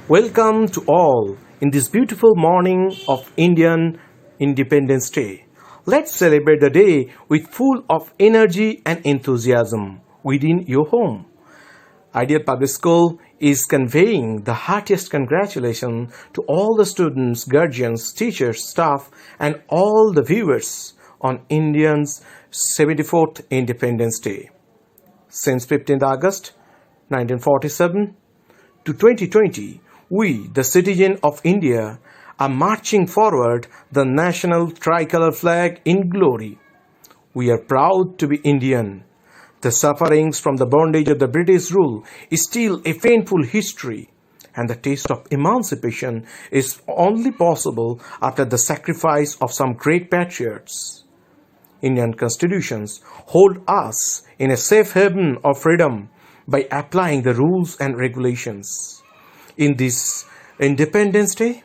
Welcome to all in this beautiful morning of Indian Independence Day. Let's celebrate the day with full of energy and enthusiasm within your home. Ideal Public School is conveying the heartiest congratulations to all the students, guardians, teachers, staff, and all the viewers on India's 74th Independence Day. Since 15th August 1947 to 2020, we, the citizens of India, are marching forward the national tricolor flag in glory. We are proud to be Indian. The sufferings from the bondage of the British rule is still a painful history, and the taste of emancipation is only possible after the sacrifice of some great patriots. Indian constitutions hold us in a safe haven of freedom by applying the rules and regulations. In this Independence Day,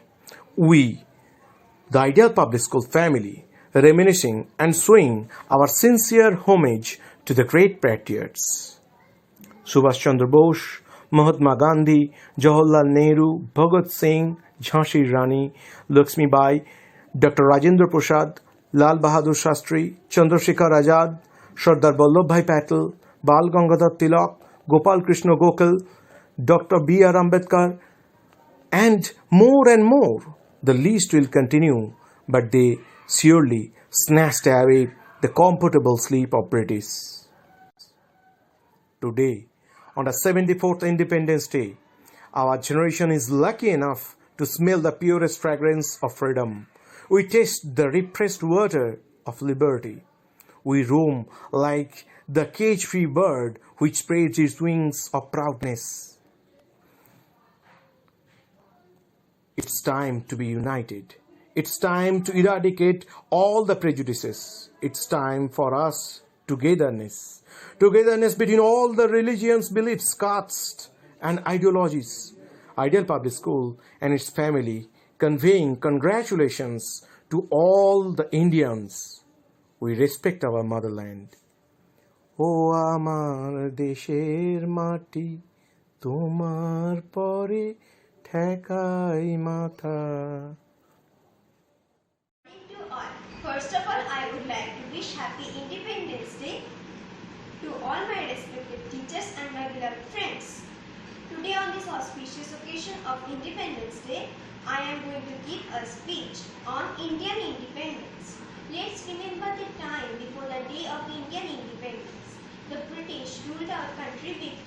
we, the Ideal Public School family, reminiscing and showing our sincere homage to the great patriots. Subhash Chandra Bose, Mahatma Gandhi, Jawaharlal Nehru, Bhagat Singh, Jhansi Rani, Lakshmi Bai, Dr. Rajendra Prasad, Lal Bahadur Shastri, Chandrasekhar Azad, Sardar Vallabhbhai Patel, Bal Gangadhar Tilak, Gopal Krishna Gokhale, Dr. B.R. Ambedkar, and more. The list will continue, but they surely snatched away the comfortable sleep of British. Today, on the 74th Independence Day, our generation is lucky enough to smell the purest fragrance of freedom. We taste the refreshed water of liberty. We roam like the cage-free bird which spreads its wings of proudness. It's time to be united. It's time to eradicate all the prejudices. It's time for us togetherness. Togetherness between all the religions, beliefs, castes, and ideologies. Ideal Public School and its family conveying congratulations to all the Indians. We respect our motherland. ও আমার দেশের মাটি তোমার পরে ঠেকাই মাথা. Thank you all. First of all, I would like to wish Happy Independence Day to all my respected teachers and my beloved friends. Today on this auspicious occasion of Independence Day, I am going to give a speech on Indian independence. Let's remember the time before the day of Indian independence. The British ruled our country big.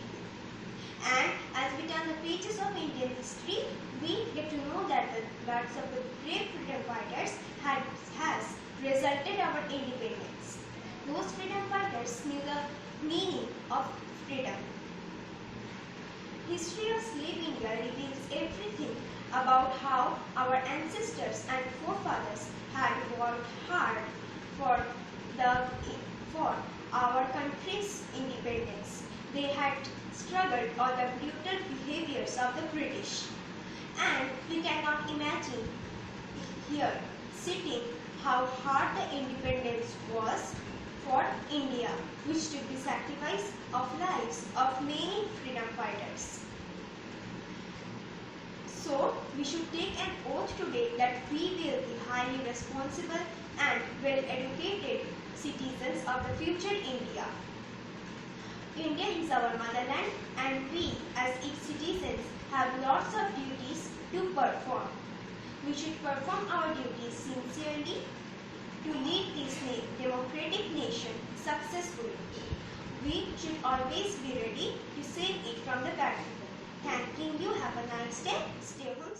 And as we turn the pages of Indian history, we get to know that the bloods of the brave freedom fighters has resulted our independence. Those freedom fighters knew the meaning of freedom. History of slave India reveals everything about how our ancestors and forefathers had worked hard for our country's independence. They had struggled on the brutal behaviors of the British. And we cannot imagine here sitting how hard the independence was for India, which took the sacrifice of lives of many freedom fighters. So, we should take an oath today that we will be highly responsible and well-educated citizens of the future India. India is our motherland and we as its citizens have lots of duties to perform. We should perform our duties sincerely to lead this democratic nation successfully. We should always be ready to save it from the bad people. Thanking you. Have a nice day. Stay home.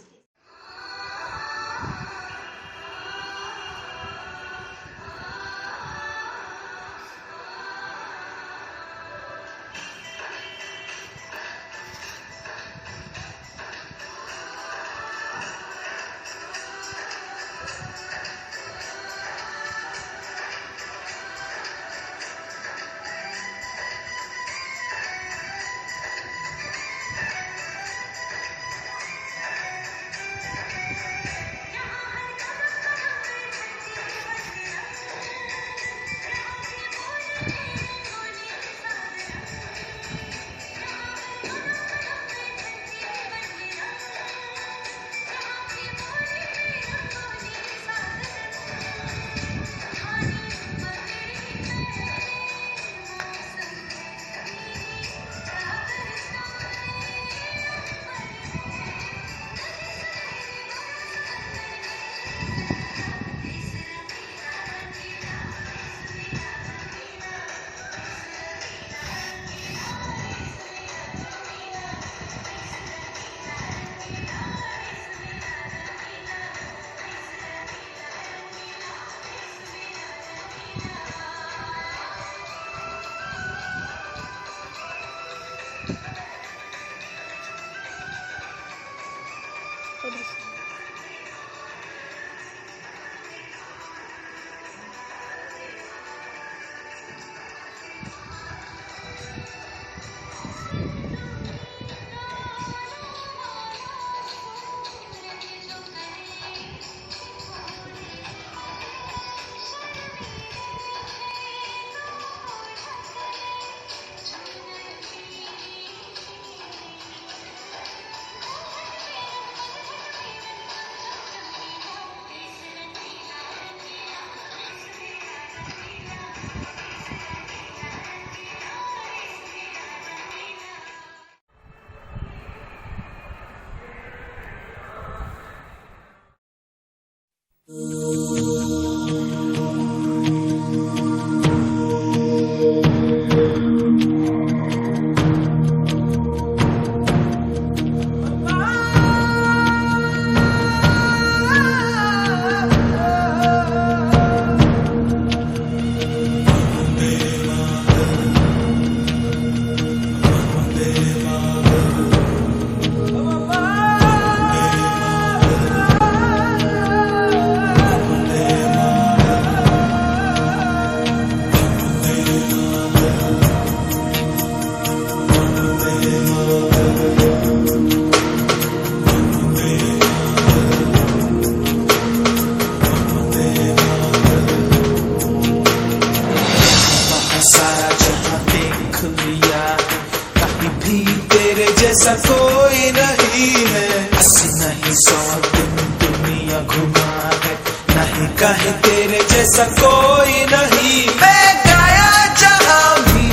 जैसा कोई नहीं है। 80 नहीं 100 दिन दुनिया घुमा है, नहीं कहे तेरे जैसा कोई नहीं। मैं गाया जहां भी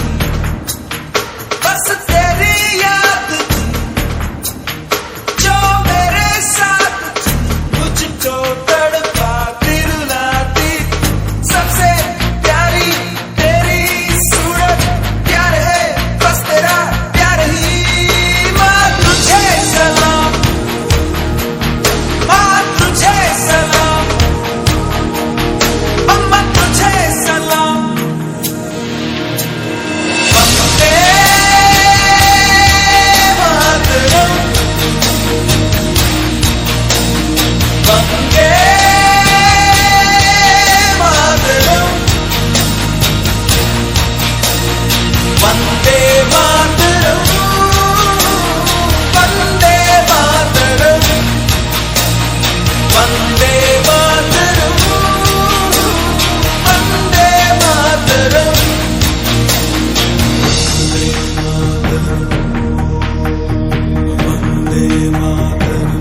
बस तेरी याद थी, जो मेरे साथ थी, मुझको तड़पाती रुलाती। सबसे प्यारी तेरी सूरत, प्यार है बस तेरा प्यार ही। माँ तुझे सलाम, माँ तुझे सलाम, अम्मा तुझे सलाम। वंदे मातरम, वंदे मातरम, वंदे मातरम, वंदे मातरम, वंदे मातरम, वंदे मातरम। वंदे मातरम,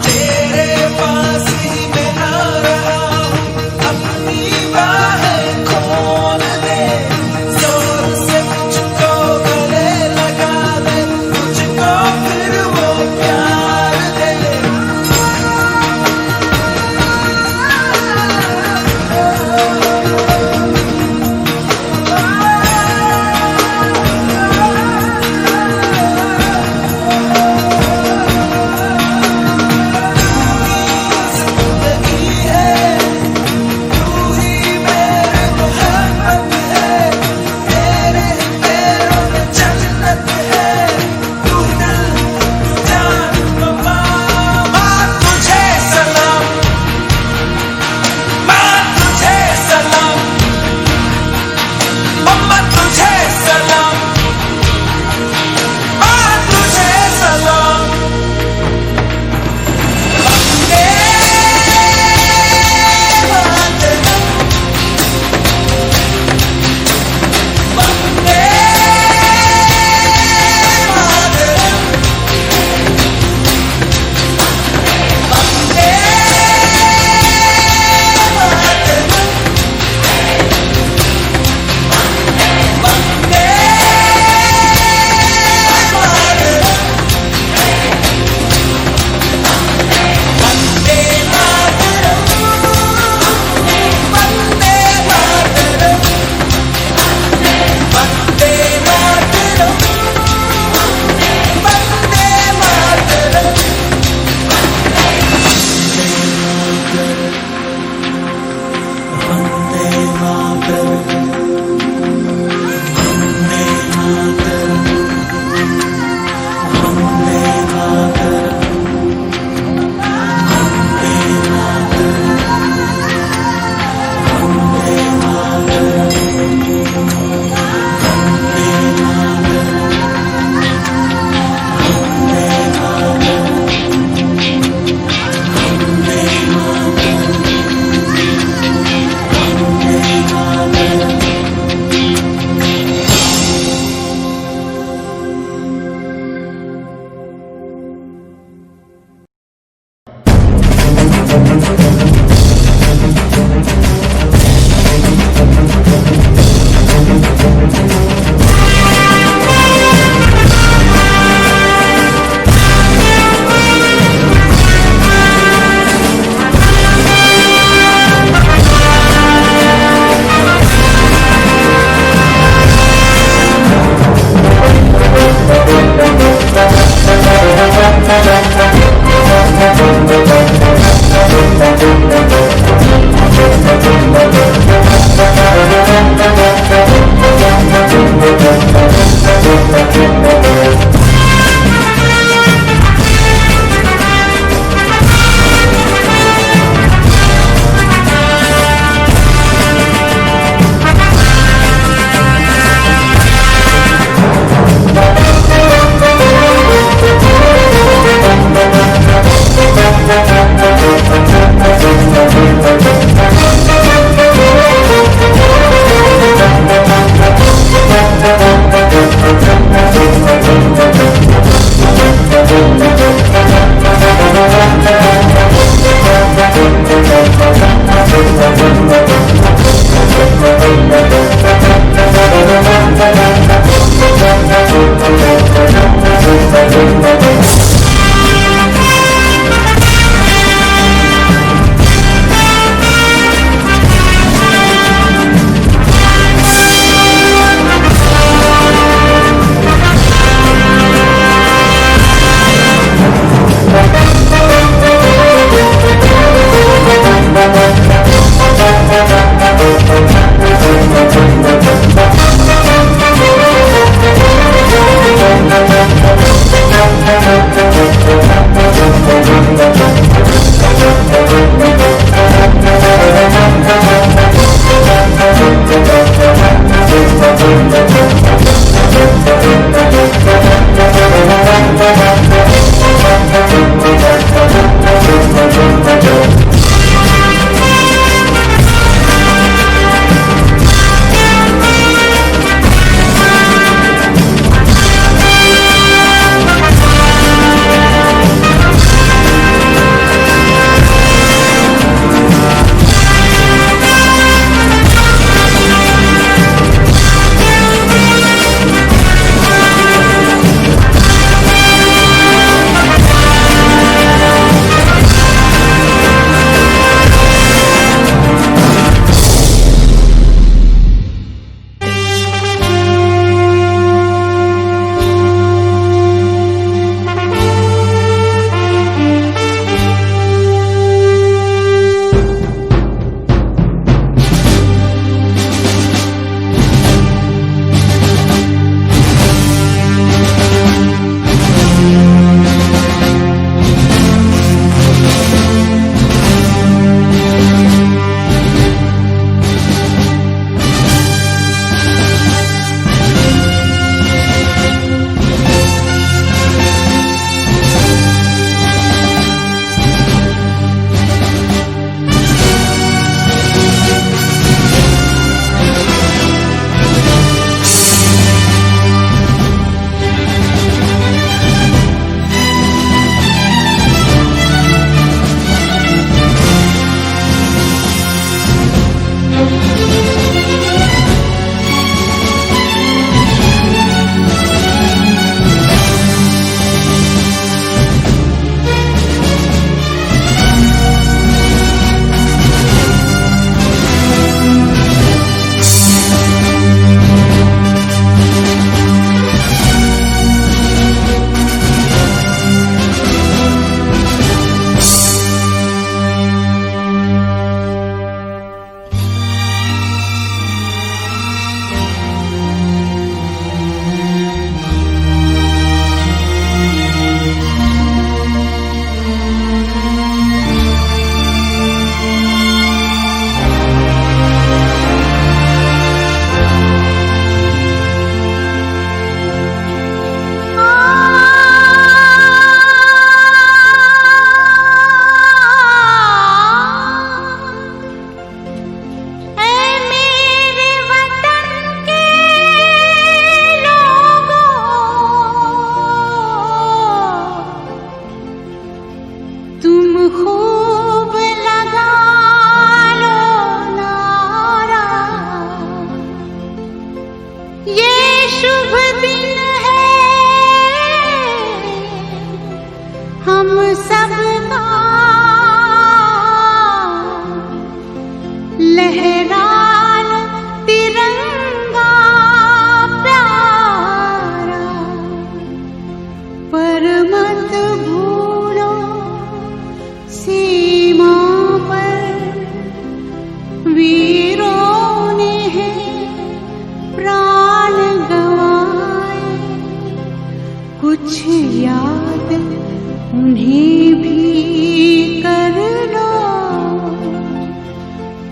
तेरे पास ही मैं आ रहा हूँ, अपनी बाहें खोल दे, जोर से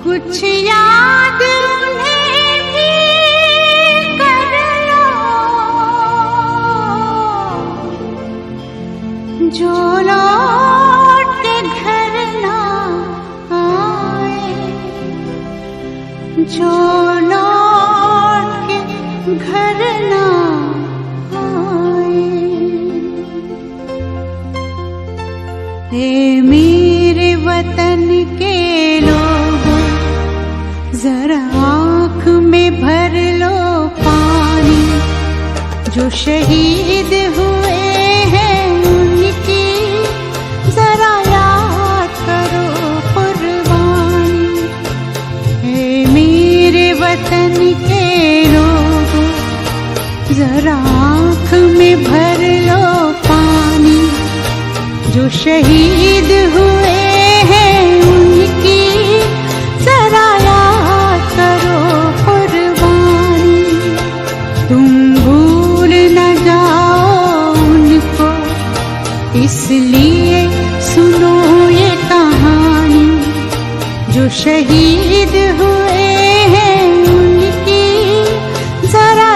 कुछ याद उन्हें भी कर लो, जो लौट के घर ना आए, जो लौट के घर ना आए। हे मेरे वतन के लोगों, जरा आँख में भर लो पानी, जो शहीद हुए हैं उनकी जरा याद करो कुर्बानी। हे मेरे वतन के लोगों, जरा आँख में भर लो पानी, जो शहीद हुए हैं उनकी जरा याद करो कुर्बानी। तुम भूल न जाओ उनको, इसलिए सुनो ये कहानी, जो शहीद हुए हैं उनकी जरा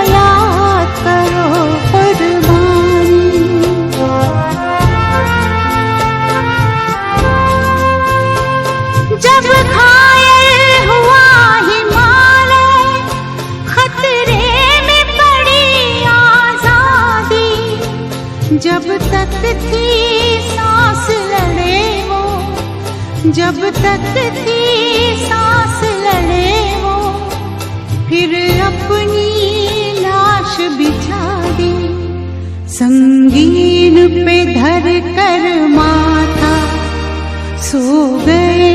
जब तक थी सांस लड़े वो, जब तक थी सांस लड़े वो, फिर अपनी लाश बिछा दी संगीन पे धर कर माथा। सो गए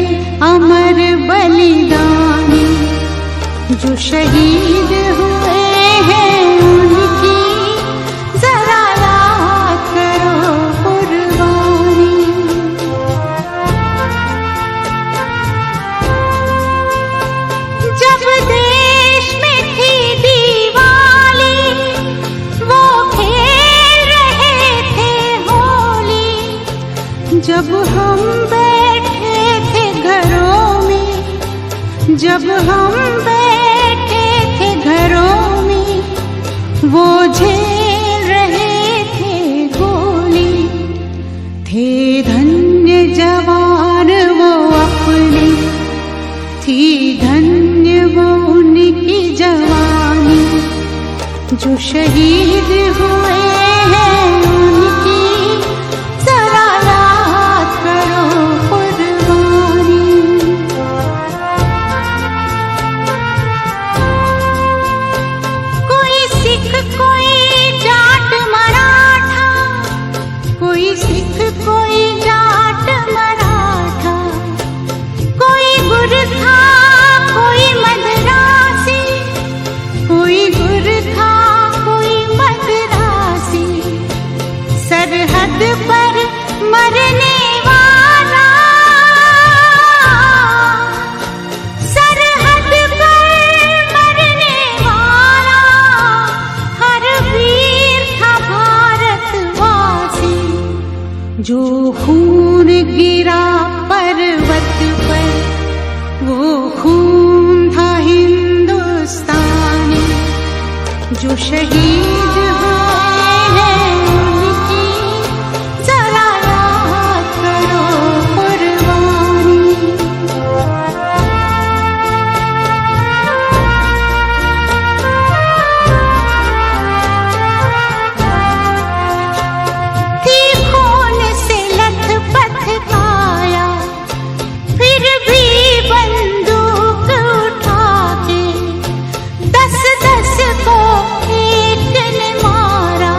अमर बलिदानी जो शहीद हुए हैं उनकी जरा याद करो कुर्बानी। जब देश में थी दिवाली वो खेल रहे थे होली, जब हम बैठे थे घरों में, जब हम बैठे थे घरों में वो झेल रहे थे गोली। थे धन्य जवान वो अपने, थी धन्य वो उनकी जवानी जो शहीद हुए हैं उनकी जरा याद करो कुर्बानी। कोई सिख कोई जाट मराठा, कोई सिख कोई जाट मराठा, कोई गुरखा कोई मद्रासी, कोई गुरखा कोई मद्रासी, सरहद पर मरने वाला, सरहद पर मरने वाला हर वीर था भारतवासी। जो खून गिरा पर्वत पर वो खून था हिंदुस्तानी जो शहीद हुए हैं उनकी जरा याद करो कुर्बानी। थी खून से लथपथ काया, फिर भी बंदूक उठा के 10-10 को एक ने मारा,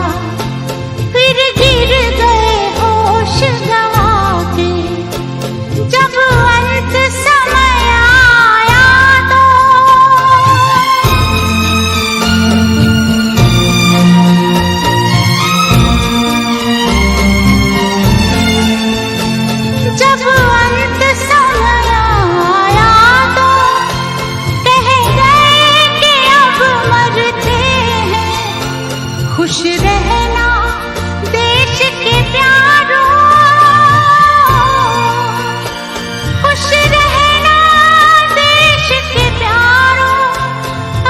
फिर गिर गए होश गवा के। जब अंत समय आया तो जब अंत समय आया तो कह गए कि अब मरते हैं। खुश रहना देश के प्यारों, खुश रहना देश के प्यारों,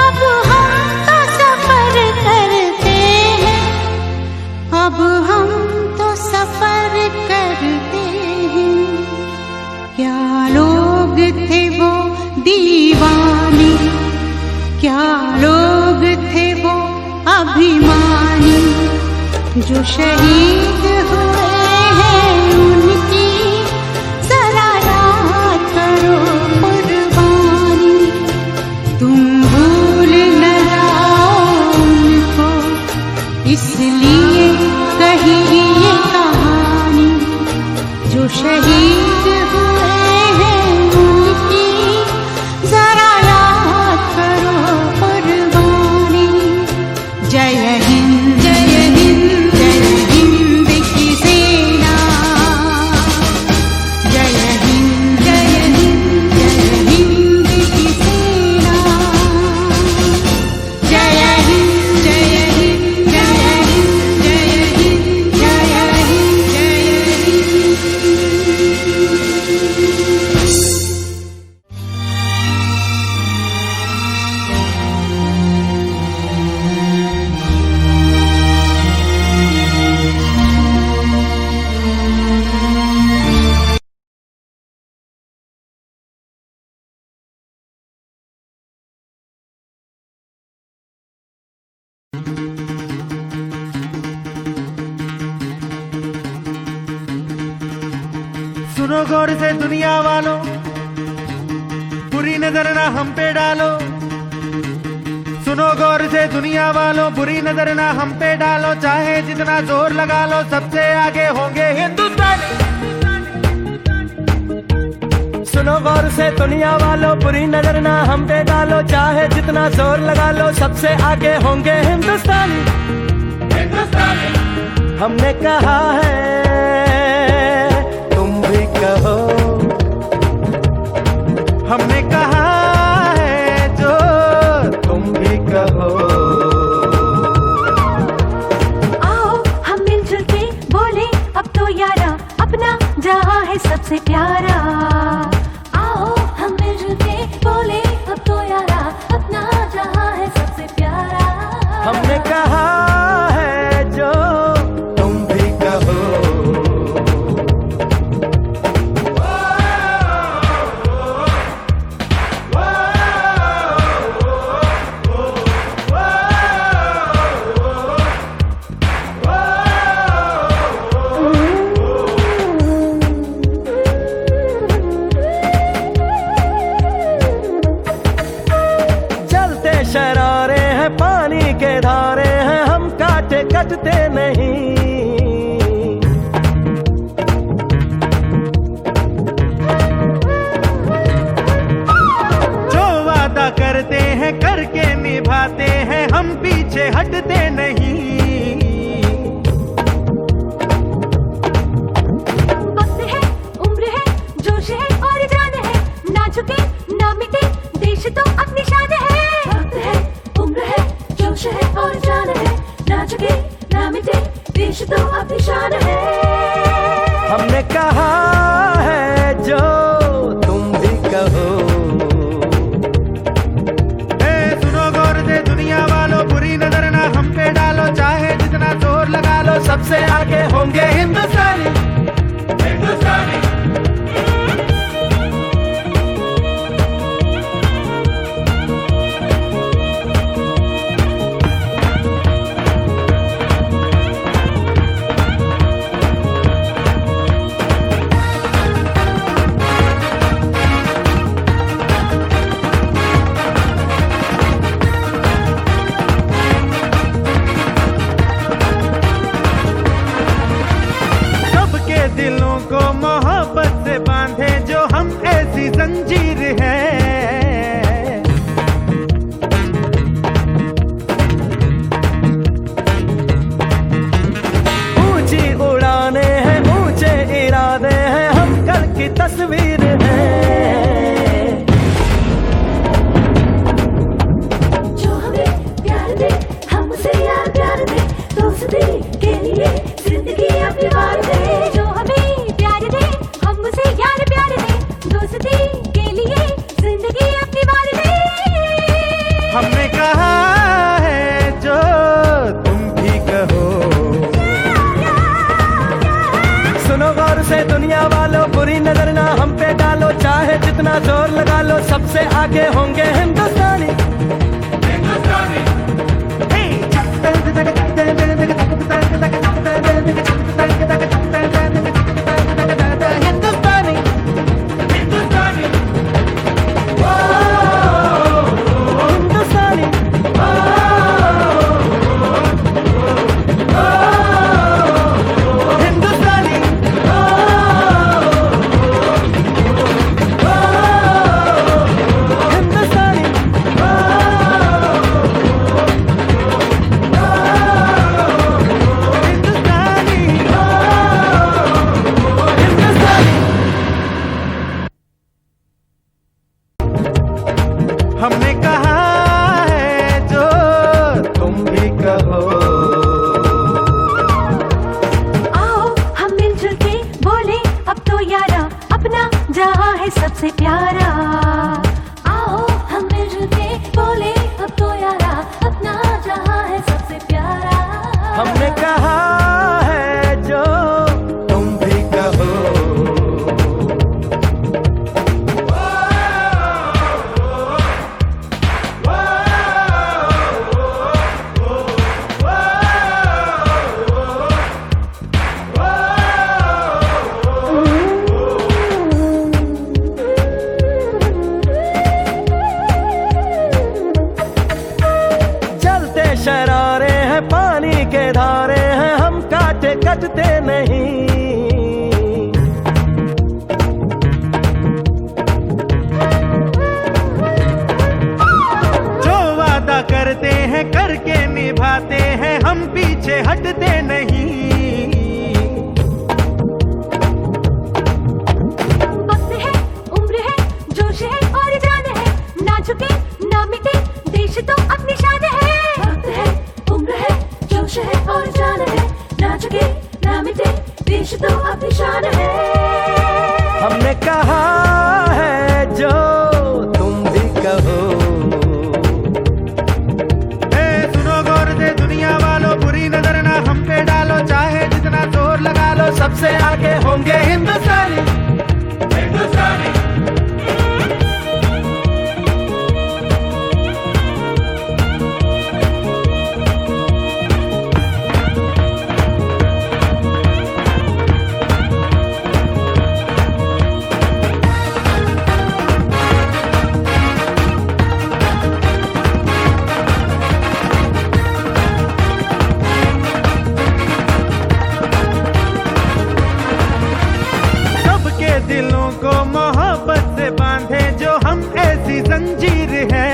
अब हम तो सफर करते हैं, अब हम तो सफर करते हैं। क्या लोग थे वो दीवाने, क्या लोग थे वो अभिमानी जो शहीद हुए हैं उनकी जरा याद करो कुर्बानी। तुम भूल न जाओ उनको इसलिए कही ये कहानी जो शहीद हुए हैं उनकी जरा याद करो कुर्बानी। जय हिंद जय हिंद जय हिंद की सुनो गौर से दुनिया वालों, बुरी नजर ना हम पे डालो। सुनो गौर से दुनिया वालों, बुरी नजर ना हम पे डालो। चाहे जितना जोर लगा लो, सबसे आगे होंगे हिंदुस्तानी। सुनो गौर से दुनिया वालों, बुरी नजर ना हम पे डालो। चाहे जितना जोर लगा लो, सबसे आगे होंगे हिंदुस्तानी। हमने कहा है, तुम भी कहो। हमने कहा है जो तुम भी कहो। आओ हम मिलजुल के बोले अब तो यारा, अपना जहां है सबसे प्यारा। आओ हम मिलजुल के बोले अब तो यारा, अपना जहां है सबसे प्यारा। हमने कहा है जो तुम भी कहो। जलते शरारे हैं, पानी के धारे हैं, हम काटे कटते नहीं। जो वादा करते हैं करके निभाते हैं, हम पीछे हटते नहीं। वक्त है, उम्र है, जोश है और जान है, ना झुके ना मिटे, देश तो अपनी शान है। वक्त है, उम्र है, जोश है और जान है, ना झुके ना मिटे, देश तो अपनी शान है। हमने कहा है जो तुम भी कहो। सुनो गौर से दुनिया वालों, बुरी नजर ना हम पे डालो। चाहे जितना जोर लगा लो, सबसे आगे होंगे हिंदुस्तानी। सबके दिलों को मोहब्बत से बांधे जो हम ऐसी जंजीर है। ऊंची उड़ाने हैं, ऊंचे इरादे हैं, हम कल की तस्वीर है। जो हमें प्यार दे, हम उसे यार प्यार दे, दोस्ती के लिए जिंदगी अपनी वार दे। जो हमें प्यार दे, हम उसे यार प्यार दे, दोस्ती के लिए जिंदगी अपनी वार दे। हमने कहा है जो तुम भी कहो। सुनो गौर से दुनिया वालों, बुरी नजर ना हम पे डालो। चाहे जितना जोर लगा लो, सबसे आगे होंगे हिंदुस्तानी। हिंदुस्तानी। शरारे हैं, पानी के धारे हैं, हम काटे कटते नहीं। जो वादा करते हैं करके निभाते हैं, हम पीछे हटते नहीं। वक्त है, उम्र है, जोश है और जान है, ना झुके ना मिटे, देश तो अपनी शान है। वक्त है, उम्र है, जोश है और जान है, ना झुके ना मिटे, देश तो अपनी शान है। हमने कहा है जो तुम भी कहो। सुनो गौर से दुनिया वालों, बुरी नजर ना हम पे डालो, चाहे जितना जोर लगा लो, सबसे आगे होंगे हिंदुस्तानी, हिंदुस्तानी। सबके दिलों को मोहब्बत से बांधे जो हम ऐसी जंजीर है।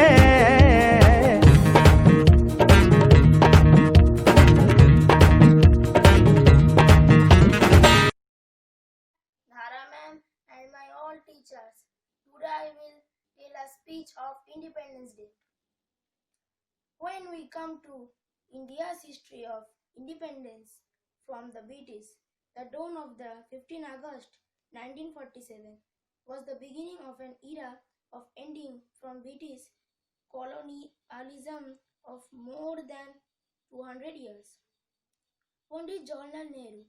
Dhara ma'am and my all teachers, today I will tell a speech of Independence Day. When we come to India's history of independence from the British, the dawn of the 15 August 1947 was the beginning of an era of ending from British colonialism of more than 200 years. Pandit Jawaharlal Nehru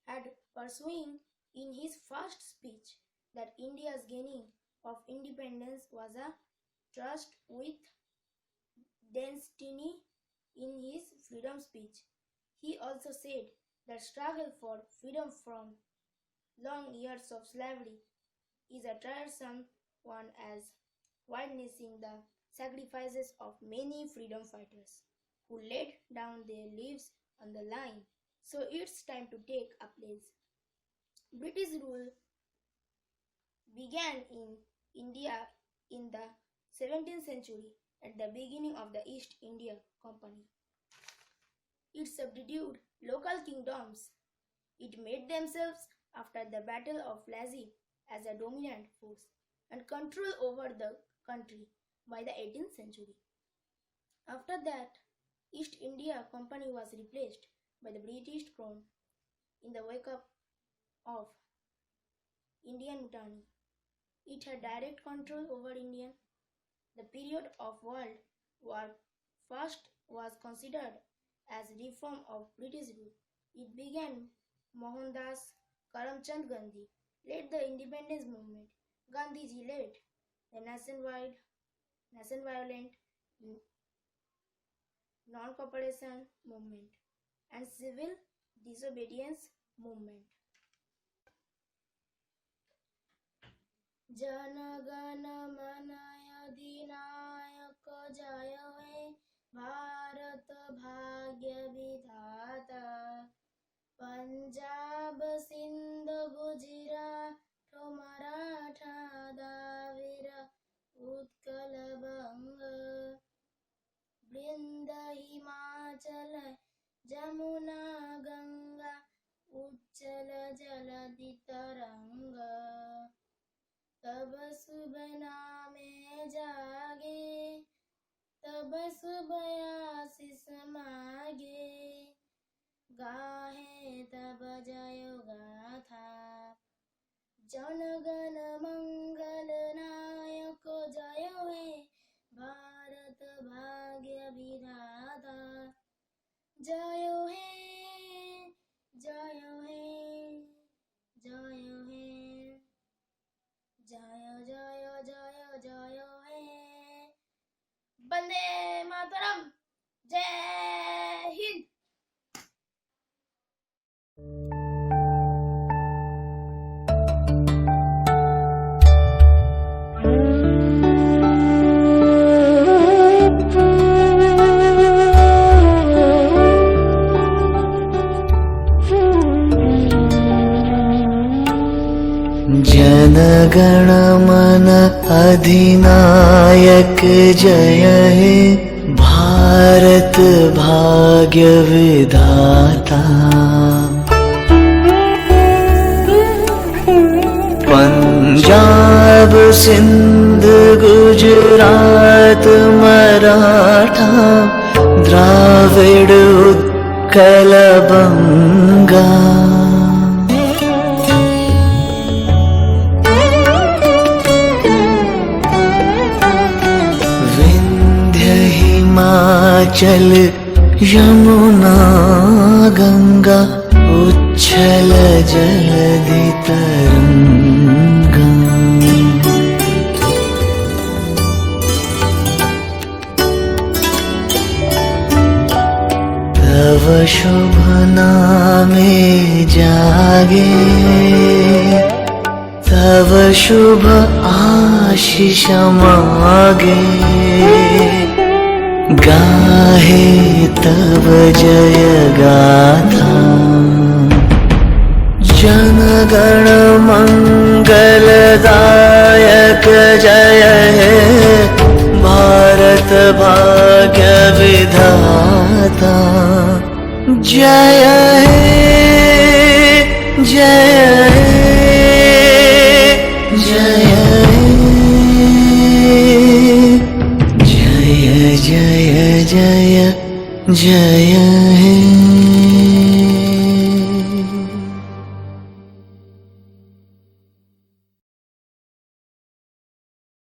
had pursuing in his first speech that India's gaining of independence was a trust with destiny in his freedom speech. He also said that struggle for freedom from long years of slavery is a tiresome one, as witnessing the sacrifices of many freedom fighters who laid down their lives on the line. So it's time to take a place. British rule began in India in the 17th century at the beginning of the East India Company. It subdued local kingdoms. It made themselves after the Battle of Plassey as a dominant force and control over the country by the 18th century. After that, East India Company was replaced by the British Crown in the wake up of Indian Mutiny. It had direct control over India. The period of World War I was considered as reform of British rule. It began Mohandas Karamchand Gandhi led the independence movement. Gandhiji led the nation-violent non-cooperation movement and civil disobedience movement. जनगण मन अधिनायक जय हे भारत भाग्य विधाता पंजाब सिंध गुजरात मराठा द्राविड़ उत्कल बंग वृंद हिमाचल जमुना गंगा उच्चल जलधि तरंग तब शुभ नामे जागे तब शुभ आशीष मागे गाहे तब जय गाथा जनगण मंगल नायक जय हे भारत भाग्य विधाता जय हे जय हे जय हे जय जय जय जय हे वंदे मातरम जय हिंद। गण मन अधिनायक जय हे भारत भाग्य विधाता। पंजाब सिंध गुजरात मराठा द्राविड़ उत्कल बंगा। विंध्य हिमाचल यमुना गंगा उच्छल जलधि तरंगा। तव शुभ नामे जागे तव शुभ आशीष मागे। गाहे तव जय गाथा जन गण मंगलदायक जय हे भारत भाग्य विधाता। जय हे जय हे जय हे जय जय जय जय हे।